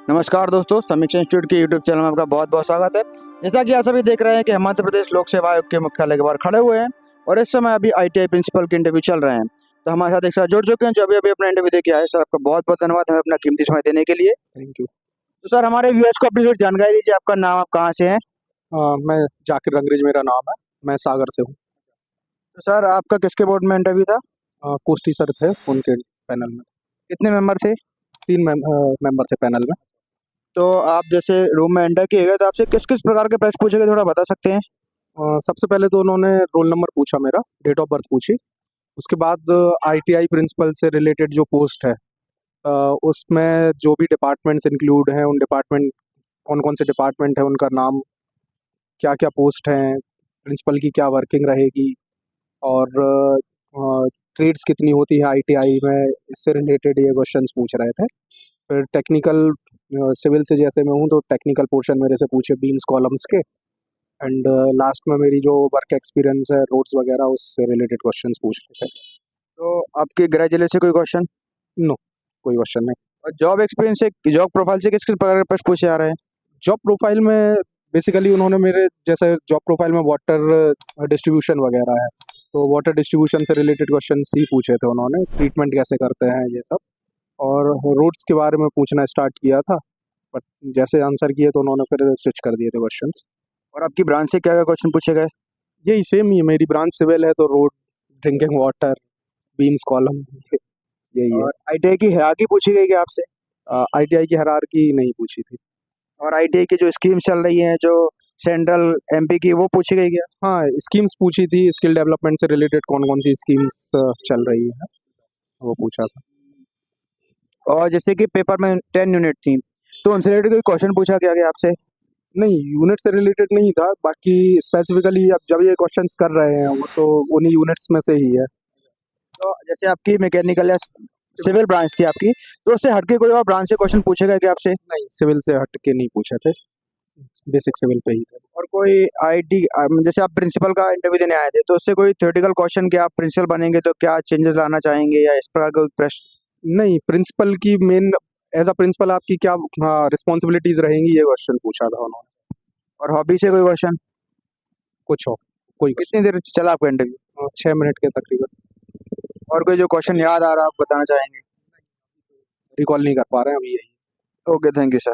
नमस्कार दोस्तों, समीक्षा इंस्टीट्यूट के यूट्यूब चैनल में आपका बहुत बहुत स्वागत है। जैसा कि आप सभी देख रहे हैं कि मध्य प्रदेश लोक सेवा आयोग के मुख्यालय के बाहर खड़े हुए हैं और इस समय अभी आईटीआई प्रिंसिपल के इंटरव्यू चल रहे हैं। तो हमारे साथ एक साथ जुड़ चुके हैं जो अभी अभी अपना इंटरव्यू दे के आए। सर, आपका बहुत बहुत धन्यवाद हमें अपना कीमती समय देने के लिए। Thank you. तो सर, हमारे व्यूअर्स को अपनी थोड़ी जानकारी दीजिए, आपका नाम, आप कहाँ से हैं? मैं जाकिर अंग्रेज मेरा नाम है। मैं सागर से हूँ। तो सर, आपका किसके बोर्ड में इंटरव्यू था? कुश्ती सर थे उनके पैनल में। कितने मेंबर थे? 3 मेंबर थे पैनल में। तो आप जैसे रूम में एंटर किए गए तो आपसे किस किस प्रकार के प्रश्न पूछे गए, थोड़ा बता सकते हैं? सबसे पहले तो उन्होंने रोल नंबर पूछा, मेरा डेट ऑफ बर्थ पूछी। उसके बाद आईटीआई प्रिंसिपल से रिलेटेड जो पोस्ट है, उसमें जो भी डिपार्टमेंट्स इंक्लूड हैं, उन डिपार्टमेंट कौन कौन से डिपार्टमेंट है, उनका नाम, क्या क्या पोस्ट हैं, प्रिंसिपल की क्या वर्किंग रहेगी, और ट्रेड्स कितनी होती है आईटीआई में, इससे रिलेटेड ये क्वेश्चंस पूछ रहे थे। फिर टेक्निकल, सिविल से जैसे मैं हूँ तो टेक्निकल पोर्शन मेरे से पूछे बीम्स कॉलम्स के। एंड लास्ट में मेरी जो वर्क एक्सपीरियंस है रोड्स वगैरह, उससे रिलेटेड क्वेश्चंस पूछ रहे थे। तो आपके गृह जिले से कोई क्वेश्चन? नो, कोई क्वेश्चन नहीं। और जॉब एक्सपीरियंस से, जॉब प्रोफाइल से किस किस प्रकार के प्रश्न पूछे जा रहे हैं? जॉब प्रोफाइल में बेसिकली उन्होंने मेरे जैसे जॉब प्रोफाइल में वाटर डिस्ट्रीब्यूशन वगैरह है, तो वाटर डिस्ट्रीब्यूशन से रिलेटेड क्वेश्चन ही पूछे थे उन्होंने, ट्रीटमेंट कैसे करते हैं ये सब। और रोड्स के बारे में पूछना स्टार्ट किया था, बट जैसे आंसर किए तो उन्होंने फिर स्विच कर दिए थे क्वेश्चंस। और आपकी ब्रांच से क्या क्या क्वेश्चन पूछे गए? यही सेम ही है, मेरी ब्रांच सिविल है तो road, drinking water, beams column, यही है। और आईटीआई की हायरार्की पूछी गई क्या आपसे? आईटीआई की हायरार्की नहीं पूछी थी। और आईटीआई की जो स्कीम चल रही है, जो सेंट्रल एमपी की, वो पूछी गई क्या? हाँ, स्कीम्स पूछी थी, स्किल डेवलपमेंट से रिलेटेड कौन कौन सी स्कीम्स चल रही है, वो पूछा था। और जैसे कि पेपर में 10 यूनिट थी, तो उनसे रिलेटेड कोई क्वेश्चन पूछा गया क्या आपसे? नहीं, यूनिट से रिलेटेड नहीं था, बाकी स्पेसिफिकली अब जब ये क्वेश्चंस कर रहे हैं वो तो उन्हीं यूनिट्स में से ही है। तो जैसे आपकी मैकेनिकल या सिविल ब्रांच थी आपकी, तो उससे हटके कोई और ब्रांच से क्वेश्चन पूछे गए क्या आपसे? नहीं, सिविल से हट के नहीं पूछे थे, बेसिक सिविल पे ही थे। और कोई आईटी, जैसे आप प्रिंसिपल का इंटरव्यू देने आए थे, तो उससे कोई थ्योरेटिकल क्वेश्चन कि आप प्रिंसिपल बनेंगे तो क्या चेंजेस लाना चाहेंगे, या इस प्रकार का कोई प्रश्न? नहीं, प्रिंसिपल की मेन, एज अ प्रिंसिपल आपकी क्या रिस्पॉन्सिबिलिटीज रहेंगी, ये क्वेश्चन पूछा था उन्होंने। और हॉबी से कोई क्वेश्चन? कुछ हो, कोई कितनी देर चला आपका इंटरव्यू? 6 मिनट के तकरीबन। और कोई जो क्वेश्चन याद आ रहा है आप बताना चाहेंगे? रिकॉल नहीं कर पा रहे हैं अभी, यही। Okay, thank you sir.